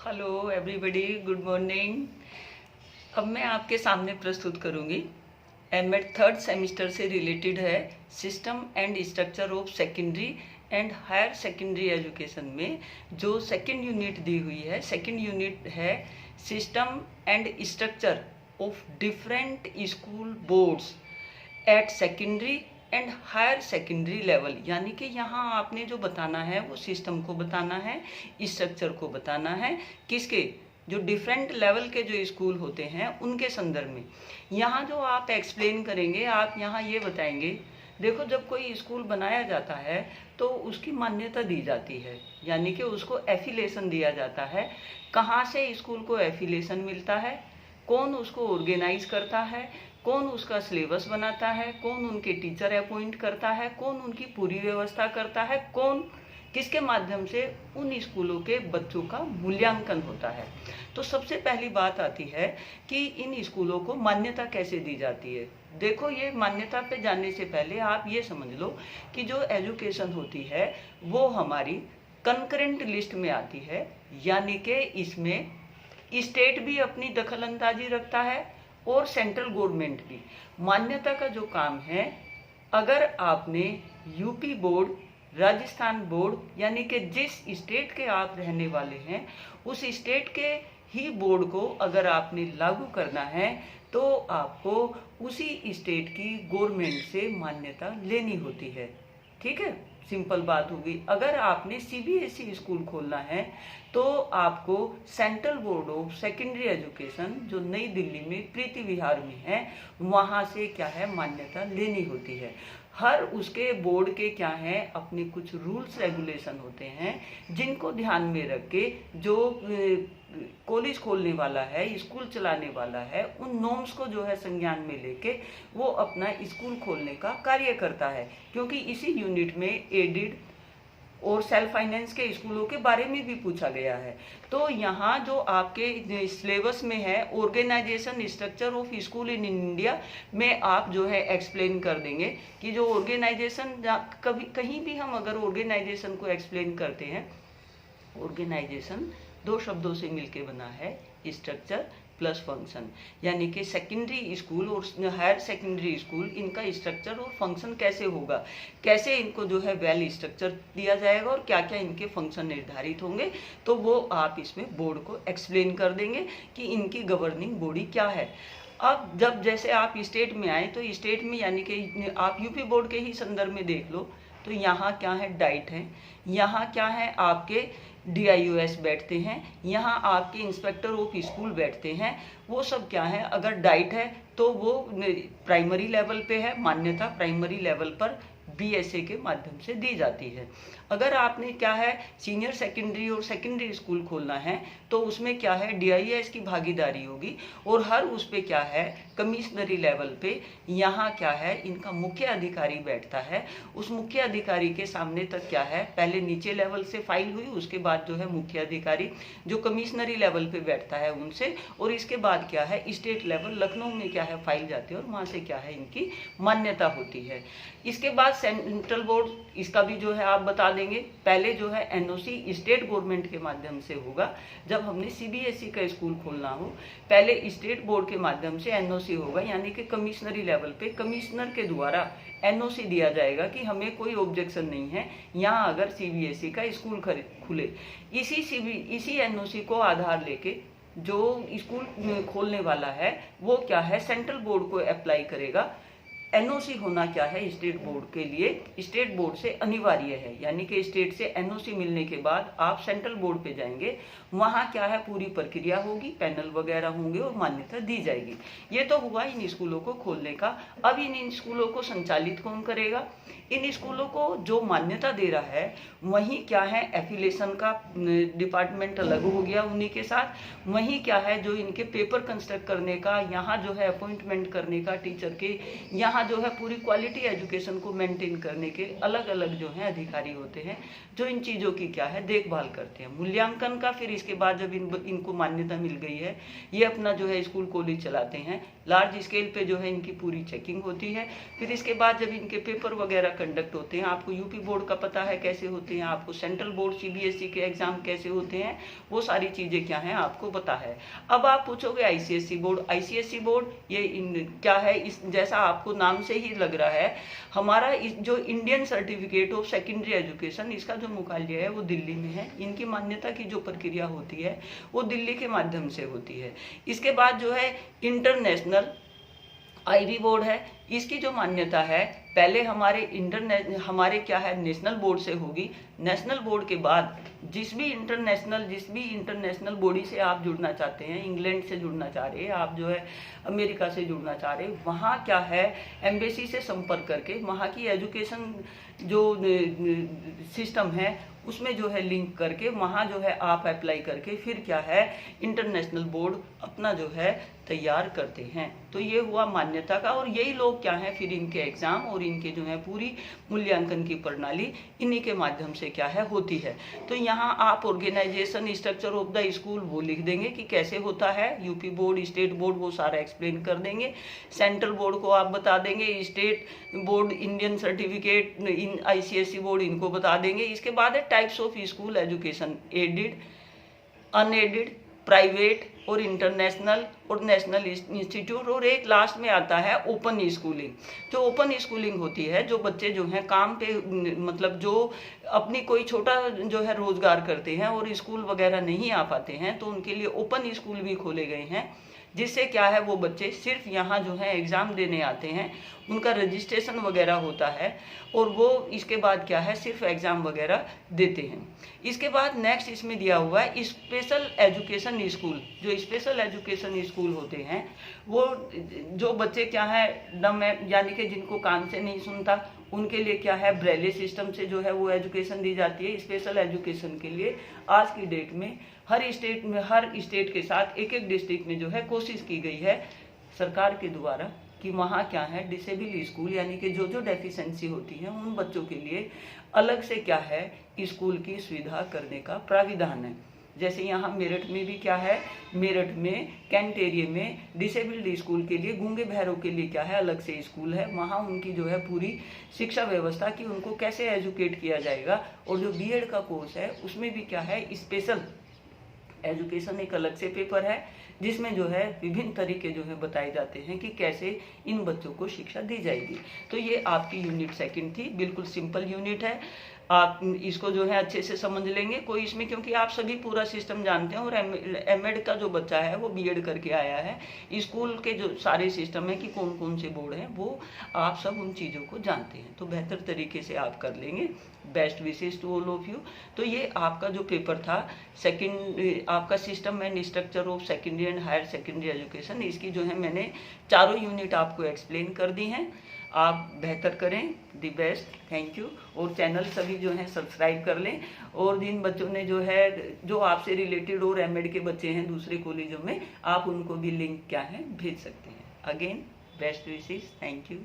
Hello everybody, good morning. अब मैं आपके सामने प्रस्तुत करूंगी एमएड थर्ड सेमेस्टर से रिलेटेड है system and structure of secondary and higher secondary education में जो सेकेंड यूनिट दी हुई है। सेकेंड यूनिट है system and structure of different school boards at secondary and higher secondary level. यानी कि यहाँ आपने जो बताना है वो सिस्टम को बताना है, स्ट्रक्चर को बताना है, किसके, जो डिफरेंट लेवल के जो स्कूल होते हैं उनके संदर्भ में। यहाँ जो आप एक्सप्लेन करेंगे, आप यहाँ ये बताएंगे, देखो जब कोई स्कूल बनाया जाता है तो उसकी मान्यता दी जाती है, यानी कि उसको एफिलेशन दिया जाता है। कहाँ से स्कूल को एफिलेशन मिलता है, कौन उसको ऑर्गेनाइज करता है, कौन उसका सिलेबस बनाता है, कौन उनके टीचर अपॉइंट करता है, कौन उनकी पूरी व्यवस्था करता है, कौन किसके माध्यम से उन स्कूलों के बच्चों का मूल्यांकन होता है। तो सबसे पहली बात आती है कि इन स्कूलों को मान्यता कैसे दी जाती है। देखो, ये मान्यता पे जाने से पहले आप ये समझ लो कि जो एजुकेशन होती है वो हमारी कंकरेंट लिस्ट में आती है, यानी कि इसमें स्टेट भी अपनी दखल अंदाजी रखता है और सेंट्रल गवर्नमेंट भी। मान्यता का जो काम है, अगर आपने यूपी बोर्ड, राजस्थान बोर्ड, यानी कि जिस स्टेट के आप रहने वाले हैं उस स्टेट के ही बोर्ड को अगर आपने लागू करना है तो आपको उसी स्टेट की गवर्नमेंट से मान्यता लेनी होती है। ठीक है, सिंपल बात होगी। अगर आपने सीबीएसई स्कूल खोलना है तो आपको central board of secondary education जो नई दिल्ली में प्रीति विहार में है वहाँ से क्या है, मान्यता लेनी होती है। हर उसके बोर्ड के क्या है, अपने कुछ रूल्स रेगुलेशन होते हैं जिनको ध्यान में रख के जो कॉलेज खोलने वाला है, स्कूल चलाने वाला है, उन नॉर्म्स को जो है संज्ञान में लेके वो अपना स्कूल खोलने का कार्य करता है। क्योंकि इसी यूनिट में एडिड और सेल्फ फाइनेंस के स्कूलों के बारे में भी पूछा गया है। तो यहाँ जो आपके सिलेबस में है organisation structure of school in India में आप जो है एक्सप्लेन कर देंगे कि जो ऑर्गेनाइजेशन, कभी कहीं भी हम अगर ऑर्गेनाइजेशन को एक्सप्लेन करते हैं, ऑर्गेनाइजेशन दो शब्दों से मिलके बना है, स्ट्रक्चर प्लस फंक्शन। यानी कि सेकेंडरी स्कूल और हायर सेकेंडरी स्कूल, इनका स्ट्रक्चर और फंक्शन कैसे होगा, कैसे इनको जो है वेल स्ट्रक्चर दिया जाएगा और क्या क्या इनके फंक्शन निर्धारित होंगे, तो वो आप इसमें बोर्ड को एक्सप्लेन कर देंगे कि इनकी गवर्निंग बॉडी क्या है। अब जब जैसे आप स्टेट में आए तो स्टेट में, यानी कि आप यूपी बोर्ड के ही संदर्भ में देख लो, तो यहाँ क्या है, डाइट है, यहाँ क्या है, आपके DIOS बैठते हैं, यहाँ आपके इंस्पेक्टर ऑफ स्कूल बैठते हैं। वो सब क्या है, अगर डाइट है तो वो प्राइमरी लेवल पे है, मान्यता प्राइमरी लेवल पर BSA के माध्यम से दी जाती है। अगर आपने क्या है सीनियर सेकेंडरी और सेकेंडरी स्कूल खोलना है तो उसमें क्या है, DIS की भागीदारी होगी और हर उस पे क्या है, कमिश्नरी लेवल पे यहाँ क्या है, इनका मुख्य अधिकारी बैठता है। उस मुख्य अधिकारी के सामने तक क्या है, पहले नीचे लेवल से फाइल हुई, उसके बाद जो है मुख्य अधिकारी जो कमिश्नरी लेवल पे बैठता है उनसे, और इसके बाद क्या है स्टेट लेवल लखनऊ में क्या है फाइल जाती है और वहाँ से क्या है इनकी मान्यता होती है। इसके बाद सेंट्रल बोर्ड, इसका भी जो है आप बता देंगे। पहले जो है NOC स्टेट गवर्नमेंट के माध्यम से होगा। जब हमने CBSE का स्कूल खोलना हो, पहले स्टेट बोर्ड के माध्यम से NOC होगा, यानी कि कमिश्नरी लेवल पे कमिश्नर के द्वारा NOC दिया जाएगा कि हमें कोई ऑब्जेक्शन नहीं है यहाँ अगर CBSE का स्कूल खुले। इसी NOC को आधार लेके जो स्कूल खोलने वाला है वो क्या है, सेंट्रल बोर्ड को अप्लाई करेगा। NOC होना क्या है, स्टेट बोर्ड के लिए स्टेट बोर्ड से अनिवार्य है, यानी कि स्टेट से NOC मिलने के बाद आप सेंट्रल बोर्ड पे जाएंगे, वहाँ क्या है पूरी प्रक्रिया होगी, पैनल वगैरह होंगे और मान्यता दी जाएगी। ये तो हुआ इन स्कूलों को खोलने का। अब इन स्कूलों को संचालित कौन करेगा, इन स्कूलों को जो मान्यता दे रहा है वहीं क्या है एफिलेशन का डिपार्टमेंट अलग हो गया उन्हीं के साथ। वहीं क्या है जो इनके पेपर कंस्ट्रक्ट करने का, यहाँ जो है अपॉइंटमेंट करने का टीचर के, यहाँ यहाँ जो है पूरी क्वालिटी एजुकेशन को मेंटेन करने के अलग अलग जो है अधिकारी होते हैं, जो इन चीज़ों की क्या है देखभाल करते हैं। मूल्यांकन का फिर इसके बाद जब इनको मान्यता मिल गई है, ये अपना जो है स्कूल कॉलेज चलाते हैं, लार्ज स्केल पे जो है इनकी पूरी चेकिंग होती है। फिर इसके बाद जब इनके पेपर वगैरह कंडक्ट होते हैं, आपको यूपी बोर्ड का पता है कैसे होते हैं, आपको सेंट्रल बोर्ड सीबीएसई के एग्जाम कैसे होते हैं, वो सारी चीज़ें क्या हैं आपको पता है। अब आप पूछोगे आईसीएसई बोर्ड, आईसीएसई बोर्ड ये क्या है, इस जैसा आपको नाम से ही लग रहा है, हमारा जो Indian certificate of secondary education, इसका जो मुख्यालय है वो दिल्ली में है। इनकी मान्यता की जो प्रक्रिया होती है वो दिल्ली के माध्यम से होती है। इसके बाद जो है इंटरनेशनल आईबी बोर्ड है, इसकी जो मान्यता है पहले हमारे क्या है नेशनल बोर्ड से होगी। नेशनल बोर्ड के बाद जिस भी इंटरनेशनल बॉडी से आप जुड़ना चाहते हैं, इंग्लैंड से जुड़ना चाह रहे हैं आप, जो है अमेरिका से जुड़ना चाह रहे हैं, वहाँ क्या है एम्बेसी से संपर्क करके वहाँ की एजुकेशन जो सिस्टम है उसमें जो है लिंक करके वहाँ जो है आप अप्लाई करके फिर क्या है इंटरनेशनल बोर्ड अपना जो है तैयार करते हैं। तो ये हुआ मान्यता का, और यही लोग क्या है फिर इनके एग्जाम और इनके जो है पूरी मूल्यांकन की प्रणाली इन्हीं के माध्यम से क्या है होती है। तो यहाँ आप organisation structure of the school वो लिख देंगे कि कैसे होता है, यूपी बोर्ड स्टेट बोर्ड वो सारा एक्सप्लेन कर देंगे। सेंट्रल बोर्ड को आप बता देंगे, state board Indian certificate in ICSE board इनको बता देंगे। इसके बाद है types of school education, aided, unaided, private और इंटरनेशनल और नेशनल इंस्टीट्यूट, और एक लास्ट में आता है ओपन स्कूलिंग। जो ओपन स्कूलिंग होती है, जो बच्चे जो हैं काम पे मतलब जो अपनी कोई छोटा जो है रोजगार करते हैं और स्कूल वगैरह नहीं आ पाते हैं, तो उनके लिए ओपन स्कूल भी खोले गए हैं, जिससे क्या है वो बच्चे सिर्फ यहाँ जो है एग्ज़ाम देने आते हैं, उनका रजिस्ट्रेशन वगैरह होता है और वो इसके बाद क्या है सिर्फ एग्ज़ाम वगैरह देते हैं। इसके बाद नेक्स्ट इसमें दिया हुआ है स्पेशल एजुकेशन स्कूल। जो स्पेशल एजुकेशन स्कूल होते हैं वो जो बच्चे क्या है डम है, यानी कि जिनको कान से नहीं सुनता, उनके लिए क्या है ब्रेले सिस्टम से जो है वो एजुकेशन दी जाती है। स्पेशल एजुकेशन के लिए आज की डेट में हर स्टेट के साथ एक एक डिस्ट्रिक्ट में जो है कोशिश की गई है सरकार के द्वारा कि वहाँ क्या है डिसेबल स्कूल, यानी कि जो डेफिशिएंसी होती है उन बच्चों के लिए अलग से क्या है स्कूल की सुविधा करने का प्राविधान है। जैसे यहाँ मेरठ में भी क्या है, मेरठ में कैंट एरिया में डिसेबल्ड स्कूल के लिए, गूंगे बहरों के लिए क्या है अलग से स्कूल है। वहाँ उनकी जो है पूरी शिक्षा व्यवस्था की उनको कैसे एजुकेट किया जाएगा, और जो बीएड का कोर्स है उसमें भी क्या है स्पेशल एजुकेशन एक अलग से पेपर है, जिसमें जो है विभिन्न तरीके जो है बताए जाते हैं कि कैसे इन बच्चों को शिक्षा दी जाएगी। तो ये आपकी यूनिट सेकंड थी, बिल्कुल सिंपल यूनिट है, आप इसको जो है अच्छे से समझ लेंगे। कोई इसमें, क्योंकि आप सभी पूरा सिस्टम जानते हैं और एमएड का जो बच्चा है वो बीएड करके आया है, स्कूल के जो सारे सिस्टम है कि कौन कौन से बोर्ड हैं वो आप सब उन चीज़ों को जानते हैं, तो बेहतर तरीके से आप कर लेंगे। Best wishes to all of you. तो ये आपका जो पेपर था सेकंड, आपका system and structure of secondary and higher secondary education, इसकी जो है मैंने चारों यूनिट आपको एक्सप्लेन कर दी हैं। आप बेहतर करें, दी बेस्ट, थैंक यू। और चैनल सभी जो हैं सब्सक्राइब कर लें, और जिन बच्चों ने जो है जो आपसे रिलेटेड और एमएड के बच्चे हैं दूसरे कॉलेजों में, आप उनको भी लिंक क्या है भेज सकते हैं। Again best wishes, thank you.